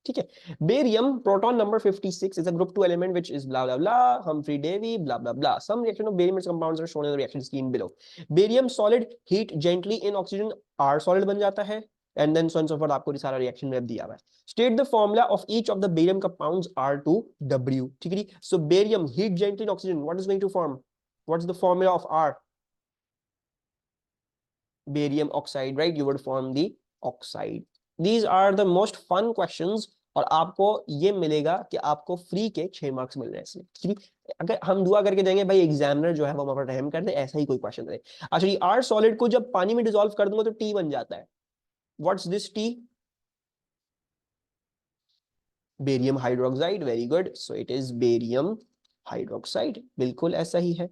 ठीक है। Barium proton number 56 is a group 2 element which is blah blah blah Humphrey Davy blah blah blah. Some reaction of barium compounds are shown in the reaction scheme below. Barium solid heat gently in oxygen R solid बन जाता है and then so on so forth. आपको सारा reaction में दिया हुआ है. State the formula of each of the barium compounds R2W. ठीक है. So barium heat gently in oxygen, what is going to form? What's the formula of R? Barium oxide, right? You would form the oxide. These are the most fun questions. और आपको ये मिलेगा कि आपको free के 6 marks मिल रहे हैं इसमें. ठीक है. अगर हम दुआ करके देंगे भाई एग्जामिनर जो है वो हमारा रहम कर दे, ऐसा ही कोई क्वेश्चन रहे. अच्छा, ये आर सॉलिड को जब पानी में डिसॉल्व कर दूंगा तो टी बन जाता है. What's this T? Barium hydroxide. Very good. So it is barium hydroxide. बिल्कुल ऐसा ही है.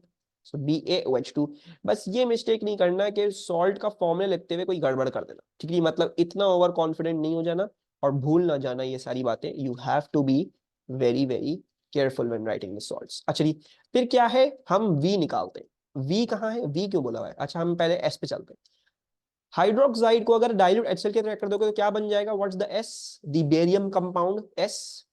सो BaOH2. बस ये मिस्टेक नहीं करना कि सॉल्ट का फॉर्मूला लिखते हुए कोई गड़बड़ कर देना. ठीक है. मतलब इतना ओवर कॉन्फिडेंट नहीं हो जाना और भूल ना जाना ये सारी बातें. You have to be very very careful when writing the salts. अच्छा जी, फिर क्या है, हम V निकालते हैं. V कहाँ है? V क्यों बोला हुआ है? अच्छा, हम पहले S पे चलते हैं. हाइड्रोक्साइड को अगर डाइल्यूट HCl के तरह कर दोगे तो क्या बन जाएगा? What's the S? The barium compound S.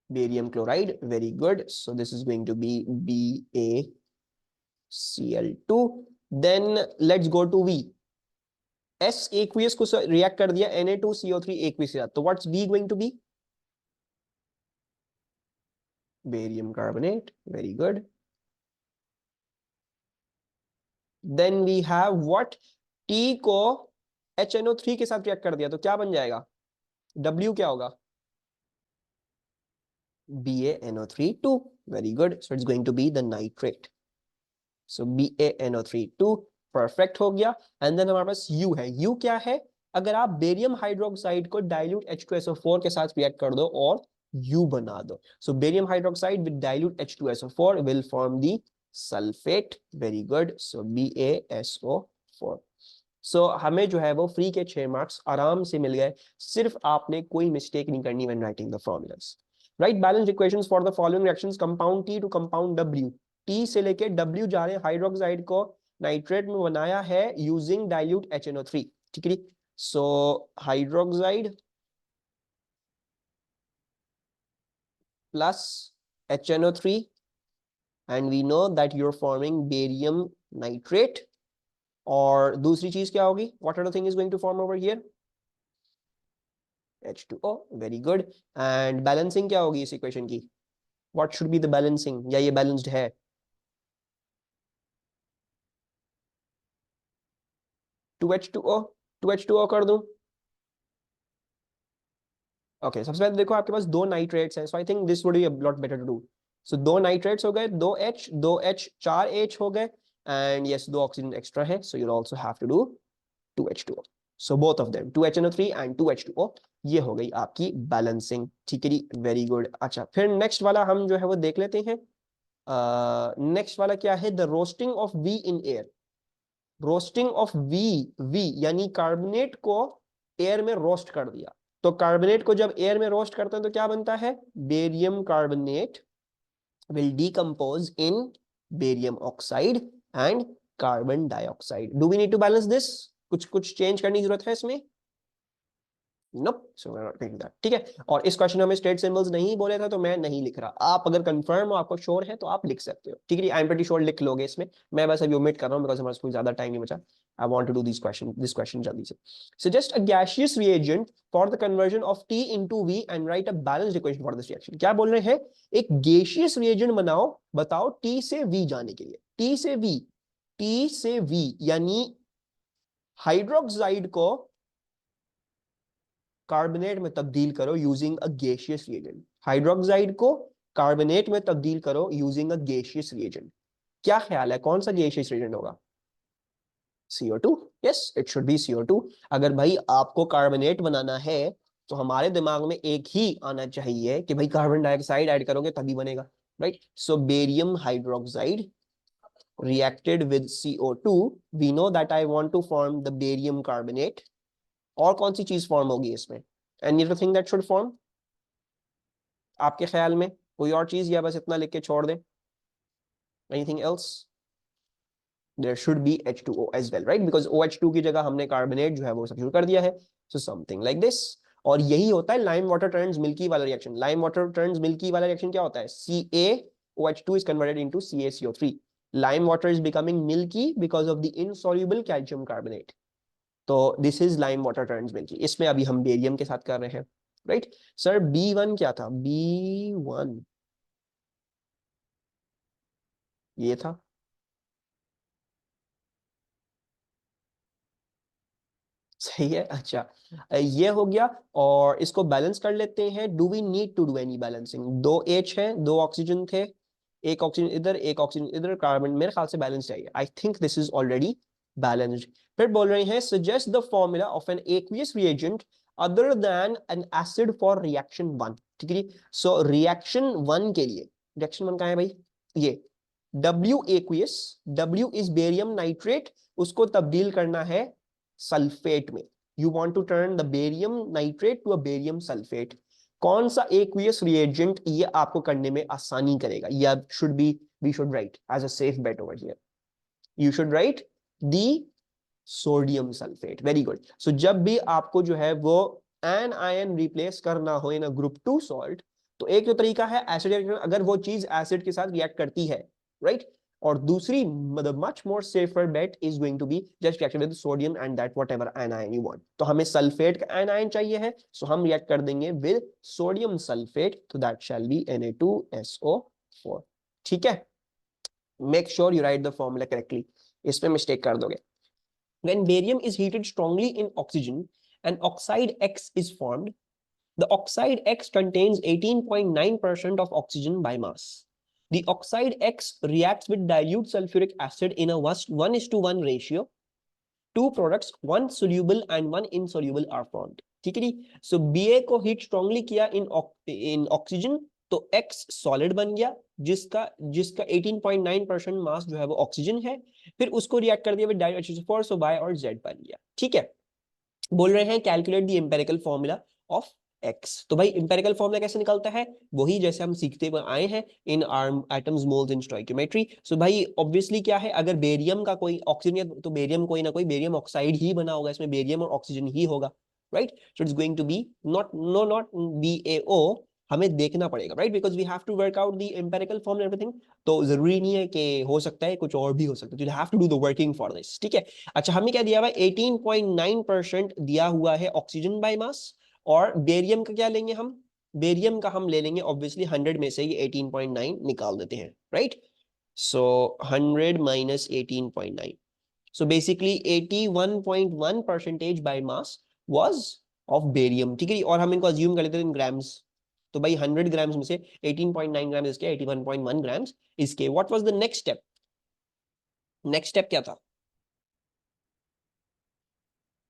Barium chloride. Very good. So this is going to be BaCl2. Then let's go to V. S aqueous को रिएक्ट कर दिया Na2CO3 aqueous के साथ. तो what's V going to be? Barium carbonate. Very good. Then we have what? T को HNO3 के साथ react कर दिया तो क्या बन जाएगा? W क्या होगा? BaNO3 2. Very good. So it's going to be the nitrate. So BaNO3 2 perfect हो गया. एंड देन हमारे पास U है. U क्या है? अगर आप बेरियम हाइड्रोक्साइड को डाइल्यूट H2SO4 के साथ रिएक्ट कर दो और U बना दो. So barium hydroxide with dilute H2SO4 will form the sulphate. Very good. So BaSO4. So हमें जो है वो फ्री के 6 मार्क्स आराम से मिल गए. सिर्फ आपने कोई मिस्टेक नहीं करनी when writing the formulas. Right balance equations for the following reactions. Compound T to compound W. T से लेके W जा रहे हैं. हाइड्रोक्साइड को नाइट्रेट में बनाया है यूजिंग डाइल्यूट HNO3. ठीक है. So hydroxide plus HNO3 and we know that you are forming barium nitrate. और दूसरी चीज क्या होगी? What are the thing is going to form over here? H2O. Very good. And balancing क्या होगी इस इक्वेशन की? What should be the balancing? या ये बैलेंस्ड है? 2H2O. 2H2O कर दूं. ओके, सबसे पहले देखो आपके पास दो नाइट्रेट्स हैं. So I think this would be a lot better to do. So दो नाइट्रेट्स हो गए, 2H 4H हो गए. एंड यस, दो ऑक्सीजन एक्स्ट्रा है. So you also have to do 2H2O. So both of them 2HNO3 and 2H2O. ये हो गई आपकी बैलेंसिंग. ठीक है जी. Very good. अच्छा, फिर नेक्स्ट वाला हम जो है वो देख लेते हैं. नेक्स्ट वाला क्या है? The roasting of V in air. Roasting of V यानी कार्बोनेट को एयर में रोस्ट कर दिया. तो कार्बोनेट को जब एयर में रोस्ट करते हैं तो क्या बनता है? Barium carbonate will decompose in barium oxide and carbon dioxide. Do we need to balance this? कुछ चेंज करने की जरूरत है इसमें? Nope. So we're not doing that. ठीक है. और इस क्वेश्चन में हमें स्टेट सिंबल्स नहीं बोले था तो मैं नहीं लिख रहा. आप अगर कंफर्म हो, आपको श्योर है तो आप लिख सकते हो. ठीक है. आई एम प्रीटी श्योर लिख लोगे इसमें. मैं बस अभी ओमिट कर रहा हूं बिकॉज़ हमारे पास ज्यादा टाइम नहीं बचा. I want to do this question जल्दी से. Suggest a gaseous reagent for the conversion of T into V and write a balanced equation for this reaction. क्या बोल रहे हैं? एक gaseous reagent बनाओ, बताओ T से V जाने के लिए. T से V यानी हाइड्रोक्साइड को कार्बोनेट में तब्दील करो using a gaseous reagent. Hydroxide को कार्बोनेट में तब्दील करो यूजिंग अ गैसियस रिएजेंट. क्या ख्याल है कौन सा गैसियस रिएजेंट होगा? CO2. Yes, it should be CO2. अगर भाई आपको कार्बोनेट बनाना है तो हमारे दिमाग में एक ही आना चाहिए कि भाई कार्बन डाइऑक्साइड ऐड करोगे तभी बनेगा. Right. So barium hydroxide reacted with CO2. we know that I want to form the barium carbonate. और कौन सी चीज फॉर्म होगी इसमें? Any other thing that should form आपके ख्याल में? कोई और चीज या बस इतना लिख के छोड़ दें? Anything else? There should be H2O as well, right? because OH2 की जगह हमने कार्बोनेट जो है वो सब्स्टिट्यूट कर दिया है. So something like this. और यही होता है लाइम वाटर टर्न्स मिल्की वाला reaction. Lime water turns milky वाला रिएक्शन क्या होता है? CaOH2 is converted into CaCO3. Lime water is becoming milky because of the insoluble calcium carbonate. तो this is lime water turns milky. इसमें अभी हम barium के साथ कर रहे हैं, राइट? सर B1 क्या था? B1 ये था। सही है, अच्छा। ये हो गया। और इसको बैलेंस कर लेते हैं। Do we need to do any balancing? दो H है, दो ऑक्सीजन थे, एक ऑक्सीजन इधर, एक ऑक्सीजन इधर, कार्बन। मेरे ख्याल से बैलेंस चाहिए। I think this is already balanced. फिर बोल रहे हैं suggest the formula of an aqueous reagent other than an acid for reaction 1। ठीक है। सो रिएक्शन 1 के लिए, रिएक्शन 1 कहाँ है भाई? ये W aqueous, W is barium nitrate, उसको तब्दील करना है सल्फेट में। You want to turn the barium nitrate to a barium sulphate. कौन सा एक्वियस रिएजेंट ये आपको करने में आसानी करेगा? या should be, we should write as a safe bet over here, you should write the sodium sulphate. Very good. So जब भी आपको जो है वो एन आयन रिप्लेस करना हो इन ग्रुप 2 सॉल्ट, तो एक तो तरीका है एसिड रिएक्शन, अगर वो चीज एसिड के साथ रिएक्ट करती है, राइट? और दूसरी मतलब much more safer bet is going to be just reaction with sodium and that whatever anion you want. तो हमें सल्फेट का एनायन चाहिए है, सो हम रिएक्ट कर देंगे विद सोडियम सल्फेट, तो दैट शैल बी Na2SO4। ठीक है। Make sure you right the formula correctly, इसमें मिस्टेक कर दोगे। When barium is heated strongly in oxygen, an oxide X is formed. The oxide X contains 18.9% of oxygen by mass. The oxide X reacts with dilute sulfuric acid in a 1:1 ratio. Two products, one soluble and one insoluble, are formed. ठीक है जी। सो Ba को heat strongly किया इन oxygen, तो X solid बन गया, जिसका जिसका 18.9% मास जो है वो ऑक्सीजन है। फिर उसको रिएक्ट कर दिया विद डाइऑक्सीजन, सो Y और Z बन गया। ठीक है। बोल रहे हैं calculate the empirical formula of X। तो भाई एम्पिरिकल फॉर्मूला कैसे निकलता है? वही जैसे हम सीखते आए हैं in arm atoms moles in stoichiometry. So भाई ऑब्वियसली क्या है, अगर बेरियम का कोई ऑक्सीजन, तो बेरियम कोई ना कोई बेरियम ऑक्साइड ही बना होगा, इसमें बेरियम और ऑक्सीजन ही होगा, right? So it's going to be not BaO। हमें देखना पड़ेगा, right? Because we have to work out the empirical formula everything. तो जरूरी नहीं है कि हो सकता है कुछ और भी हो सकता है, you have to do the working for this. ठीक है। अच्छा, हमें क्या दिया हुआ है? 18.9% दिया हुआ है ऑक्सीजन बाय मास। और बेरियम का क्या लेंगे हम? बेरियम का हम ले लेंगे ऑब्वियसली 100 में से ये 18.9 निकाल देते हैं, right? So 100 minus 18.9, so basically 81.1% by mass was of barium. ठीक है। और हम इनको अज्यूम कर लेते हैं इन ग्राम्स। तो भाई 100 ग्राम्स में से 18.9 ग्राम्स इसके, 81.1 ग्राम्स इसके। What was the next step? Next step क्या था?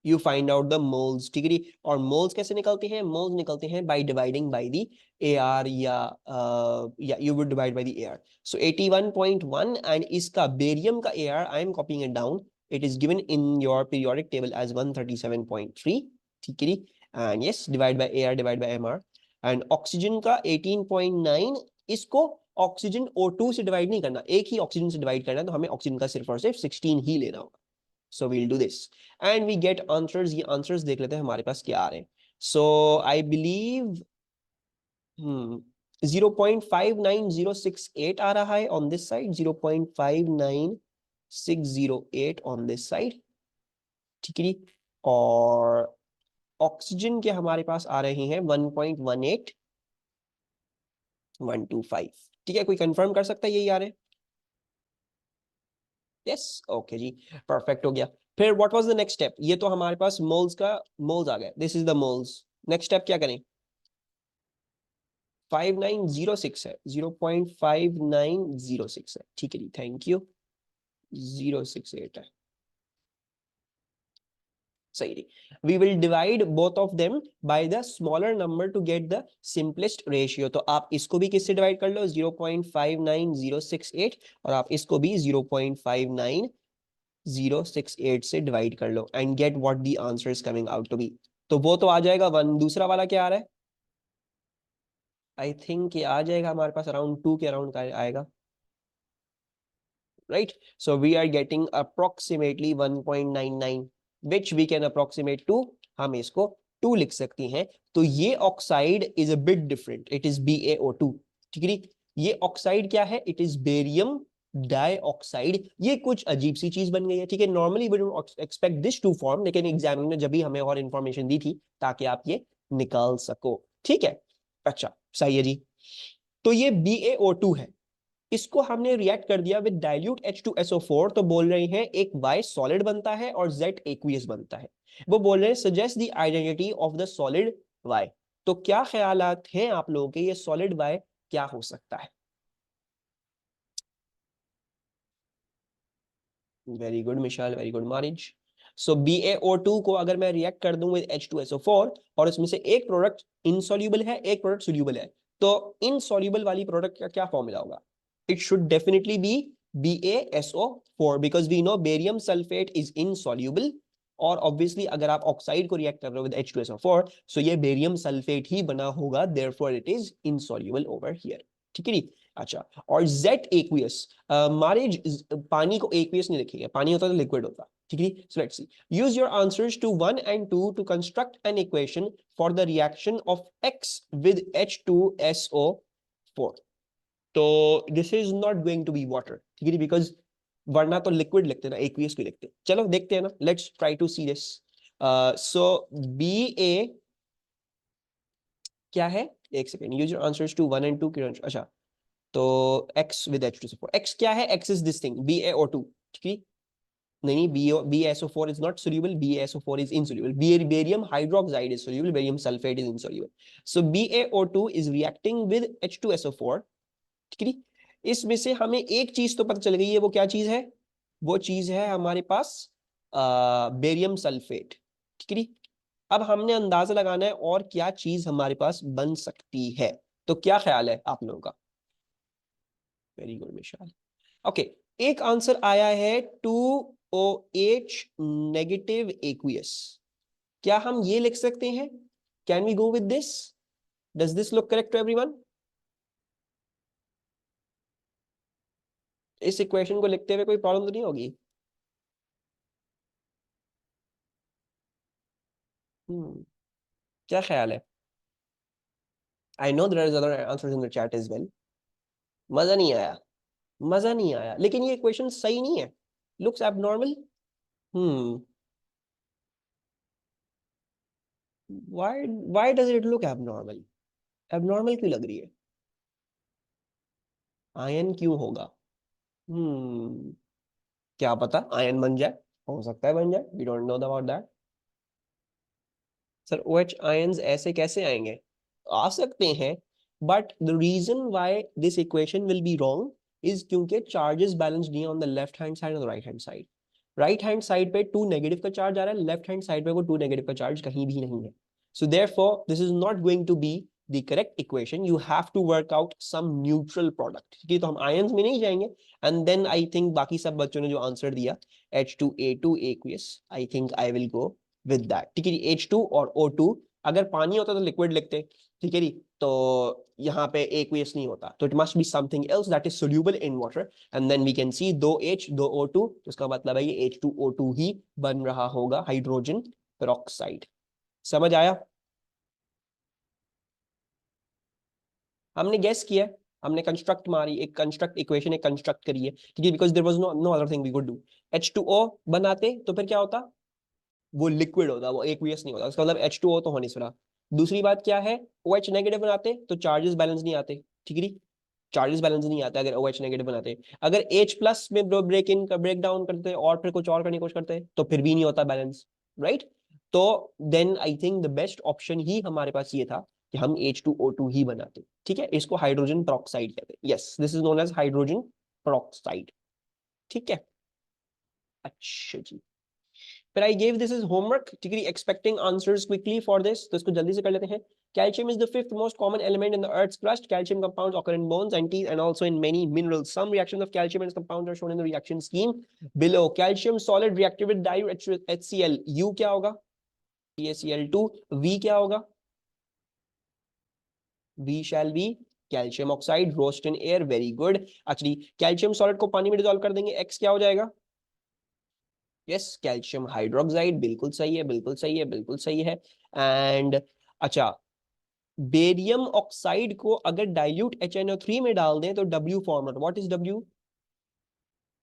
You find out the moles. ठीक है। और मोल्स कैसे निकलते हैं? मोल्स निकलते हैं by dividing by the AR, या you would divide by the AR। So 81.1 and इसका बेरियम का AR, I am copying it down, it is given in your periodic table as 137.3। ठीक है। And yes, divide by AR divide by MR। And oxygen का 18.9, इसको oxygen O2 से divide नहीं करना, एक ही ऑक्सीजन से डिवाइड करना, तो हमें ऑक्सीजन का सिर्फ और सिर्फ 16 ही लेना होगा। So we'll do this and we get answers। ये answers देख लेते हैं हमारे पास क्या आ रहे हैं। So I believe 0.59068 आ रहा है on this side, 0.59608 on this side। ठीक है। और ऑक्सीजन के हमारे पास आ रहे हैं 1.18125। ठीक है। कोई कंफर्म कर सकता है यही आ रहे हैं? यस, ओके जी, परफेक्ट हो गया। फिर what was the next step? ये तो हमारे पास मोल्स का मोल्स आ गए, this is the moles. Next step क्या करें? 5906 है, 0.5906 है। ठीक है जी, थैंक यू। 068 है, सही जी। We will divide both of them by the smaller number to get the simplest ratio. तो आप इसको भी किससे डिवाइड कर लो? 0.59068, और आप इसको भी 0.59068 से डिवाइड कर लो and get what the answer is coming out to be. तो वो तो आ जाएगा 1। दूसरा वाला क्या आ रहा है? आई थिंक ये आ जाएगा हमारे पास अराउंड 2 के अराउंड का आएगा, right? So we are getting approximately 1.99, which we can approximate to हम इसको 2 लिख सकते हैं। तो ये oxide is a bit different, it is BaO2। ठीक है, ये ऑक्साइड क्या है, इट इज बेरियम डाइऑक्साइड। ये कुछ अजीब सी चीज बन गई है। ठीक है, normally we don't expect this to form, लेकिन एग्जाम ने जब भी हमें और इंफॉर्मेशन दी थी ताकि आप ये निकाल सको। ठीक है, अच्छा सही है जी। तो ये BaO2 है, इसको हमने रिएक्ट कर दिया विद डाइल्यूट H2SO4, तो बोल रहे हैं एक Y सॉलिड बनता है और Z एक्वियस बनता है। वो बोल रहे हैं suggest the identity of the solid Y। तो क्या ख्यालात हैं आप लोगों के, ये सॉलिड Y क्या हो सकता है? Very good Mishal, very good Mariz. So BaO2 को अगर मैं रिएक्ट कर दूं विद H2SO4 और उसमें से एक प्रोडक्ट इनसॉल्युबल है, एक प्रोडक्ट सोल्यूबल है, तो इनसॉल्युबल वाली प्रोडक्ट का क्या फॉर्मूला होगा? It should definitely be BaSO4 because we know barium sulphate is insoluble. और ऑब्वियसली अगर आप ऑक्साइड को रिएक्ट कर रहे हो विद H2SO4, सो ये बेरियम सल्फेट ही बना होगा, therefore it is insoluble over here. ठीक है, अच्छा। और Z एक्वियस, मारिज पानी को एक्वियस नहीं लिखेंगे, पानी होता तो लिक्विड होता। ठीक है, so let's see, use your answers to 1 and 2 to construct an equation for the reaction of X with H2SO4। तो this is not going to be water, ठीक है, बिकॉज वरना तो लिक्विड लिखते ना, एक्वियस को लिखते। चलो देखते हैं ना, let's try to see this. So BA क्या है, एक second, use your answers to 1 and 2। अच्छा, तो X with H2SO4, X क्या है, X is this thing BaO2। ठीक है, नहीं BaSO4 is not soluble, BaSO4 is insoluble, barium hydroxide is soluble, barium sulfate is insoluble, so BaO2 is reacting with H2SO4। ठीक है, इसमें से हमें एक चीज तो पता चल गई है, वो क्या चीज है, वो चीज है हमारे पास बेरियम सल्फेट। ठीक है, अब हमने अंदाजा लगाना है और क्या चीज हमारे पास बन सकती है। तो क्या ख्याल है आप लोगों का? वेरी गुड विशाल। ओके, एक आंसर आया है 2OH नेगेटिव एक्वियस। क्या हम ये लिख सकते हैं? Can we go with this? Does this look correct to everyone? इस इक्वेशन को लिखते हुए कोई प्रॉब्लम तो नहीं होगी? क्या ख्याल है? I know there is other answers in the chat as well. मजा नहीं आया, मजा नहीं आया, लेकिन ये इक्वेशन सही नहीं है, looks abnormal. Hmm, why why does it look abnormal? Abnormal क्यों लग रही है? आयन क्यों होगा? हम्म, क्या पता आयन बन जाए, हो सकता है बन जाए, we don't know about that. Sir OH ions ऐसे कैसे आएंगे? आ सकते हैं, but the reason why this equation will be wrong is क्योंकि चार्जेस बैलेंस नहीं है on the left hand side और right hand side. Right hand side पे 2 नेगेटिव का चार्ज आ रहा है, लेफ्ट हैंड साइड पे वो 2 नेगेटिव का चार्ज कहीं भी नहीं है। So therefore this is not going to be the correct equation, you have to work out some neutral product। ठीक है, तो हम आयंस में नहीं जाएंगे। एंड देन आई थिंक बाकी सब बच्चों ने जो आंसर दिया H2A2 aqueous, I think I will go with that. ठीक है, H2 और O2, अगर पानी होता तो लिक्विड लिखते। ठीक है, तो यहाँ पे aqueous नहीं होता, तो it must be something else that is soluble in water. And then we can see 2H 2O2, तो इसका मतलब है ये H2O2 ही बन रहा होगा, हाइड्रोजन पेरोक्साइड। समझ आया? हमने गेस किया, हमने कंस्ट्रक्ट मारी, एक कंस्ट्रक्ट इक्वेशन एक कंस्ट्रक्ट करी है। ठीक है, because there was no no other thing we could do. H2O बनाते तो फिर क्या होता, वो लिक्विड होता, वो एक्वियस नहीं होता, उसका मतलब H2O तो हो नहीं सकता। दूसरी बात क्या है, OH नेगेटिव बनाते तो चार्जेस बैलेंस नहीं आते। ठीक है, चार्जेस बैलेंस नहीं आता अगर OH नेगेटिव बनाते। अगर H प्लस में ब्रेक डाउन करते और फिर कुछ और करने की कोशिश करते तो फिर भी नहीं होता बैलेंस, राइट? तो then I think the best option ही हमारे पास ये था कि हम H2O2 ही बनाते। ठीक है, इसको हाइड्रोजन पेरोक्साइड कहते हैं, yes this is known as hydrogen peroxide. ठीक है, अच्छा जी। But I gave this as homework, ठीक है, expecting answers quickly for this, तो इसको जल्दी से कर लेते हैं। Calcium is the fifth most common element in the Earth's crust. Calcium compounds occur in bones and teeth and also in many minerals. Some reactions of calcium and its compounds are shown in the reaction scheme below. Calcium solid reacted with dilute HCl. U क्या होगा? CaCl2. V क्या होगा? V shall be calcium oxide, roast in air. Very good. Actually, calcium solid को पानी में dissolve कर देंगे, X क्या हो जाएगा? यस, कैल्शियम हाइड्रोक्साइड, बिल्कुल सही है, बिल्कुल सही है, बिल्कुल सही है। एंड अच्छा, बेरियम ऑक्साइड को अगर डाइल्यूट HNO3 में डाल दें तो W format, what is W?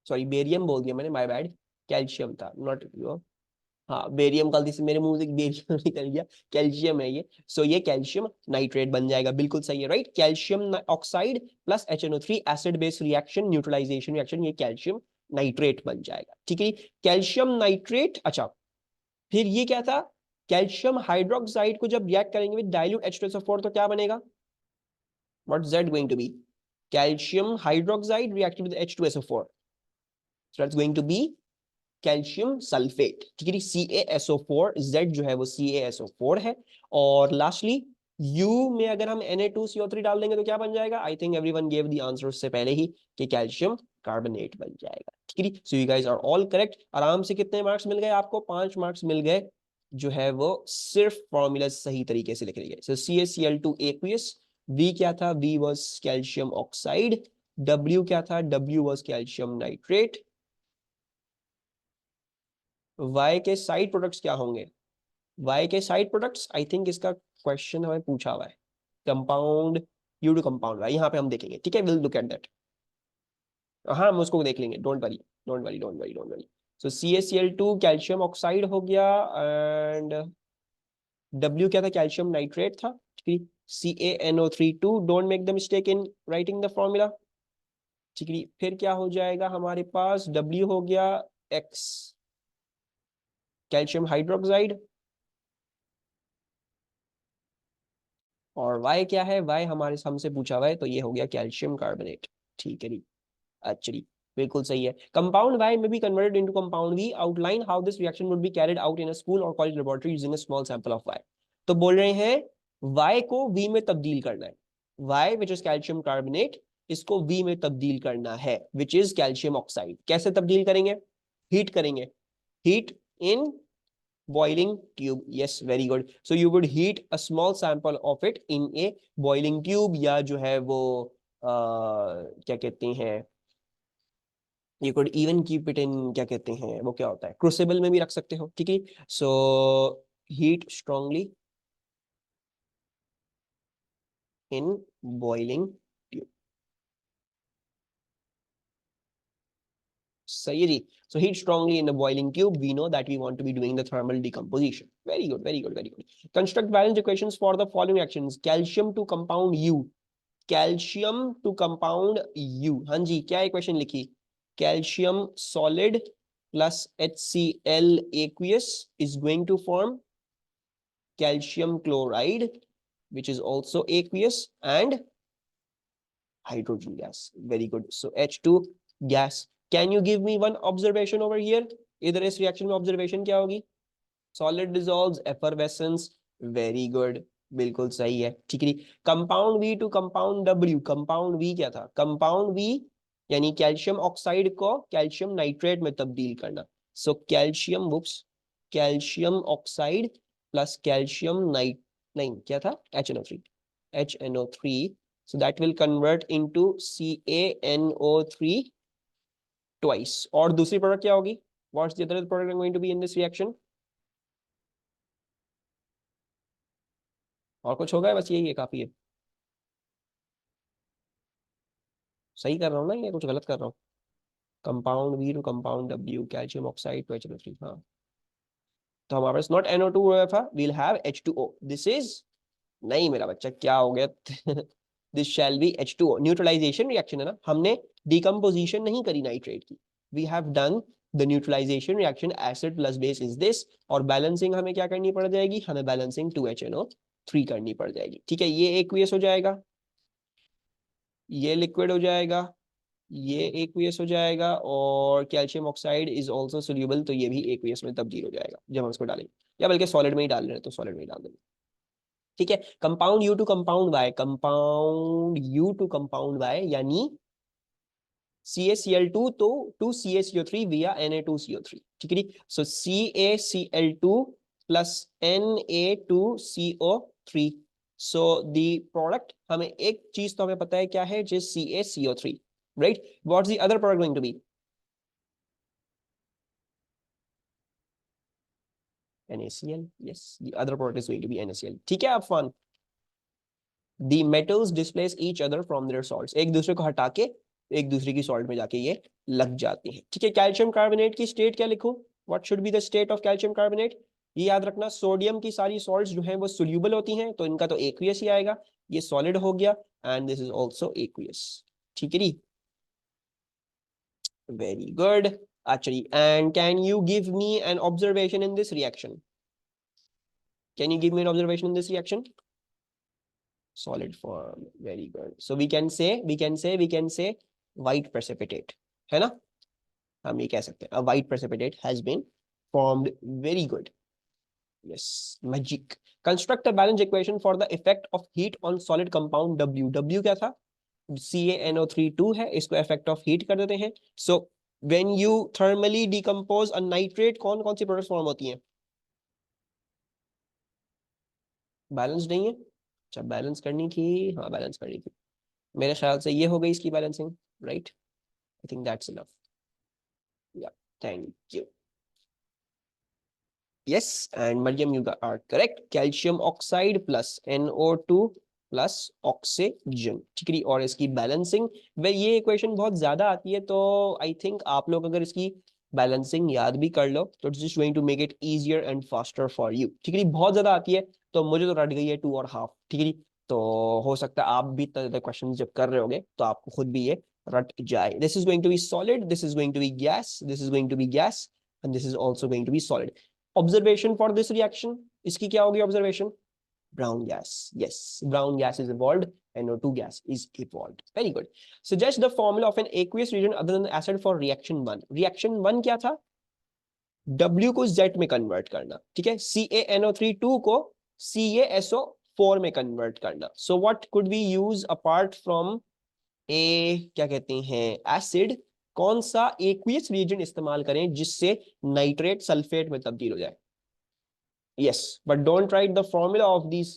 Sorry, barium बोल दिया मैंने, माय बैड, कैल्शियम था, नॉट यू। हाँ, बेरियम, गलती से मेरे मुंह से बेरियम निकल गया, कैल्शियम है ये। सो ये कैल्शियम नाइट्रेट बन जाएगा, बिल्कुल सही है, right. Calcium oxide plus HNO3 acid base reaction, neutralisation reaction, ये कैल्शियम नाइट्रेट बन जाएगा, ठीक है। कैल्शियम नाइट्रेट, अच्छा, फिर ये क्या था? कैल्शियम हाइड्रोक्साइड को जब रिएक्ट करेंगे विद डाइल्यूट H2SO4 तो क्या बनेगा? What is that going to be? Calcium hydroxide reacted with H2SO4, so that's going to be calcium sulphate, ठीक है। CaSO4, Z जो है वो CaSO4 है। और लास्टली U में अगर हम Na2CO3 डाल देंगे तो क्या बन जाएगा? I think everyone gave the answer उससे पहले ही, कि कैल्शियम कार्बोनेट बन जाएगा, ठीक है। So you guys are all correct. आराम से कितने मार्क्स मिल गए आपको? 5 मार्क्स मिल गए, जो है वो सिर्फ फॉर्मूला सही तरीके से लिख लिए। सो CaCl2 aqueous, V क्या था? V was calcium oxide. W क्या था? W was calcium nitrate. Y के साइड प्रोडक्ट्स क्या होंगे? Y के साइड प्रोडक्ट्स, आई थिंक इसका क्वेश्चन हमें पूछा हुआ है। Compound U to compound Y, यहाँ पे हम देखेंगे, ठीक है, विल लुक एट दैट। हाँ, हम उसको देख लेंगे, don't worry, don't worry, don't worry, don't worry. So CaCl2 calcium oxide हो गया, एंड W क्या था? कैल्शियम नाइट्रेट था, ठीक है। CaNO3 don't make the mistake in writing the formula, ठीक है। फिर क्या हो जाएगा हमारे पास? W हो गया X, कैल्शियम हाइड्रोक्साइड। और Y क्या है? Y हमारे हमसे पूछा हुआ है, तो ये हो गया कैल्शियम कार्बोनेट, ठीक है जी। अच्छा जी, बिल्कुल सही है। कंपाउंड Y में be converted into compound V, outline how this reaction would be carried out in a school or college laboratory using a small sample of Y। तो बोल रहे हैं Y को V में तब्दील करना है। Y which is calcium carbonate, इसको V में तब्दील करना है, विच इज कैल्शियम ऑक्साइड। कैसे तब्दील करेंगे? हीट करेंगे, heat in boiling tube, yes, very good. So you would heat a small sample of it in a boiling tube, या जो है वो क्या कहते हैं, you could even keep it in, क्या कहते हैं वो, क्या होता है, क्रूसिबल में भी रख सकते हो, ठीक है। so heat strongly in boiling tube, सही है जी। So heat strongly in a boiling tube, we know that we want to be doing the thermal decomposition. Very good, very good, very good. Construct balance equations for the following reactions. Calcium to compound U, calcium to compound U, हाँ जी, क्या equation लिखी? Calcium solid plus HCl aqueous is going to form calcium chloride, which is also aqueous, and hydrogen gas. Very good. So H2 gas. Can you give me one observation over here? इधर इस reaction में observation क्या होगी? Solid dissolves, effervescence, very good, बिल्कुल सही है, ठीक है। Compound V to compound W, compound V क्या था? कंपाउंड V यानी कैल्शियम ऑक्साइड को कैल्शियम नाइट्रेट में तब्दील करना। So calcium books, calcium oxide plus calcium nit, नहीं क्या था? HNO3, HNO3, so that will convert into CaNO3 twice। और दूसरी प्रोडक्ट क्या होगी? What's the other product going to be in this reaction? और कुछ होगा? बस यही है, काफी है। सही कर रहा हूँ ना, ये कुछ गलत कर रहा हूँ? Compound V to compound W, calcium oxide to HNO3, हाँ। तो हमारे पास नॉट NO2 था, we'll have H2O, this is, नहीं मेरा बच्चा, क्या हो गया? This shall be H2O। Neutralisation reaction है ना, हमने डिकम्पोजिशन नहीं करी नाइट्रेट की, we have done the neutralisation reaction, acid plus base is this. और बैलेंसिंग हमें क्या करनी पड़ जाएगी? हमें बैलेंसिंग 2HNO3 करनी पड़ जाएगी, ठीक है। ये एक्वियस हो जाएगा, ये लिक्विड हो जाएगा, ये एक्वियस हो जाएगा, और calcium oxide is also soluble, तो ये भी एक्वियस में तब्दील हो जाएगा जब हम इसको डालेंगे, या बल्कि सॉलिड में ही डाल रहे हैं तो सॉलिड में ही डाल देंगे, ठीक है। Compound U to compound Y, compound U to compound Y यानी CaCl2 तो टू CaCO3 via Na2CO3, ठीक है। सो CaCl2 plus Na2CO3, so the product, हमें एक चीज तो हमें पता है क्या है, जिस CaCO3, right. What's the other product going to be? NaCl. Yes, the other product is going to be NaCl. ठीक है, आप fun. The metals displace each other from their salts. एक दूसरे को हटा के एक दूसरे की सॉल्ट में जाके ये लग जाती हैं. ठीक है, कैल्शियम कार्बोनेट की स्टेट क्या लिखूं? What should be the state of calcium carbonate? ये याद रखना, सोडियम की सारी सॉल्ट्स जो हैं वो सोल्यूबल होती हैं, तो इनका तो एक्वियस ही आएगा. ये सॉलिड हो गया and this is also aqueous. ठीक है जी, वेरी गुड. अच्छा जी, and can you give me an observation in this reaction? Can you give me an observation in this reaction? Solid form, very good. So we can say white precipitate, है ना? हम ये कह सकते हैं a white precipitate has been formed. Very good. Yes, magic. Construct a balance equation for the effect of heat on solid compound W. W क्या था? CaNO3 है, इसको effect of heat कर देते हैं. So when you thermally decompose a nitrate, कौन कौन सी products form होती हैं? बैलेंस नहीं है? अच्छा, बैलेंस करनी थी. हाँ, बैलेंस करनी थी. मेरे ख्याल से ये हो गई इसकी balancing, right? I think that's enough. Yeah, thank you. Yes, and Mariam you are correct. Calcium oxide plus NO2 plus oxygen. ठीक है, और इसकी बैलेंसिंग, वे ये इक्वेशन बहुत ज्यादा आती है, तो आई थिंक आप लोग अगर इसकी बैलेंसिंग याद भी कर लो तो it's just going to make it easier and faster for you. ठीक है, बहुत ज्यादा आती है तो मुझे तो रट गई है 2.5. ठीक है, तो हो सकता है आप भी क्वेश्चन जब कर रहे होगे तो आपको खुद भी ये रट जाए. This is going to be solid, this is going to be gas, this is going to be gas, and this is also going to be solid. Observation for this reaction, इसकी क्या होगी observation? Brown gas. Yes, brown gas is evolved. NO2 gas is evolved. Very good. Suggest the formula of an aqueous region other than acid for reaction 1. Reaction 1 क्या था? W को Z में convert करना. ठीक है, CaNO3 2 को CaSO4 में convert करना. So what could we use apart from a, क्या कहते हैं, एसिड? कौन सा एक्वियस रीजन इस्तेमाल करें जिससे नाइट्रेट सल्फेट में तब्दील हो जाए? Yes, but don't write the formula of this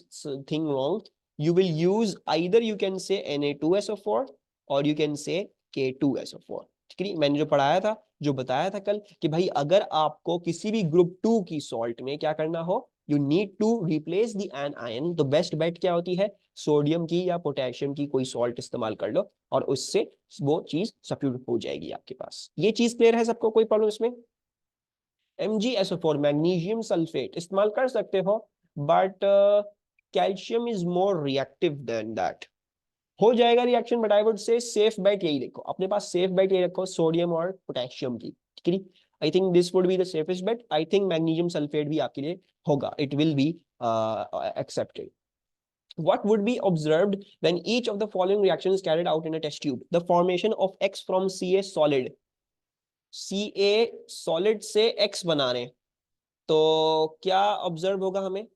thing wrong. You will use either, you can say Na2SO4 or you can say K2SO4. ठीक है, मैंने जो पढ़ाया था, जो बताया था कल, कि भाई अगर आपको किसी भी ग्रुप 2 की सॉल्ट में क्या करना हो, you need to replace the anion, तो बेस्ट बेट क्या होती है? सोडियम की या पोटेशियम की कोई सॉल्ट इस्तेमाल कर लो और उससे वो चीज सब्स्टिट्यूट हो जाएगी आपके पास. ये चीज क्लियर है सबको? कोई प्रॉब्लम इसमें? MgSO4 मैग्नीशियम सल्फेट इस्तेमाल कर सकते हो, but calcium is more reactive than that. हो जाएगा reaction, but I would say safe bet यही रखो अपने पास. सेफ बेट यही रखो, सोडियम और पोटेशियम की. ठीक है, I think this would be the safest bet. I think magnesium sulphate भी आपके लिए होगा. It will be accepted. What would be observed when each of the following reactions is carried out in a test tube? The formation of X from Ca solid. Ca solid से X बना रहे हैं, तो क्या observe होगा हमें?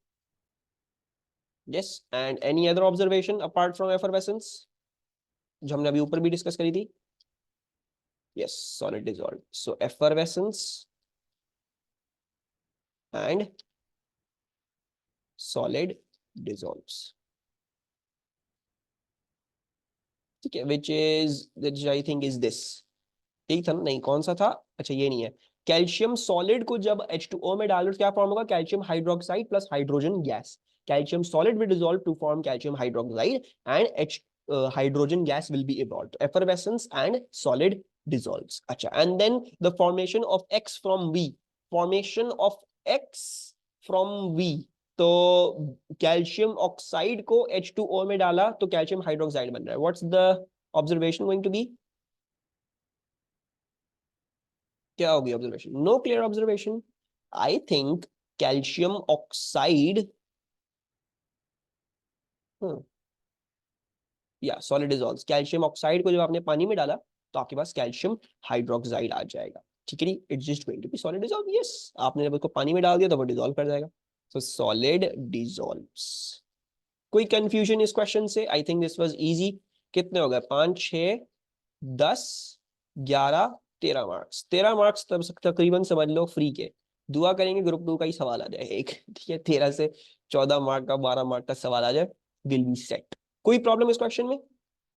Yes, and any other observation apart from effervescence जो हमने अभी ऊपर भी डिस्कस करी थी? Yes, solid dissolved. So effervescence and solid dissolves. ठीक है, which I think is this. ठीक था ना? नहीं, कौन सा था? अच्छा, ये नहीं है. कैल्शियम सॉलिड को जब H2O में डालो तो क्या फॉर्म होगा? Calcium hydroxide plus hydrogen gas. Calcium solid will dissolve to form calcium hydroxide and hydrogen gas will be evolved. Effervescence and solid dissolves. अच्छा, and then the formation of X from V. Formation of X from V. तो calcium oxide को H2O में डाला तो calcium hydroxide बन रहा है. What's the observation going to be? क्या होगी observation? No clear observation. I think calcium oxide या सॉलिड डिसॉल्व्स. कैल्शियम ऑक्साइड को जब आपने पानी में डाला तो आपके पास कैल्शियम हाइड्रोक्साइड आ जाएगा. ठीक है, it's just going to be solid dissolve. Yes, आपने जब उसको पानी में डाल दिया तो वो डिसॉल्व कर जाएगा. सो सॉलिड डिसॉल्व्स. कोई कंफ्यूजन इस क्वेश्चन से? आई थिंक दिस वाज इजी. कितने हो गए? 5 6 10 11 13 मार्क्स. 13 मार्क्स तकरीबन समझ लो फ्री के. दुआ करेंगे ग्रुप 2 का ही सवाल आ जाए एक. ठीक है, 13 से 14 मार्क का 12 मार्क का सवाल आ जाए, विल बी सेट. कोई प्रॉब्लम इस क्वेश्चन में?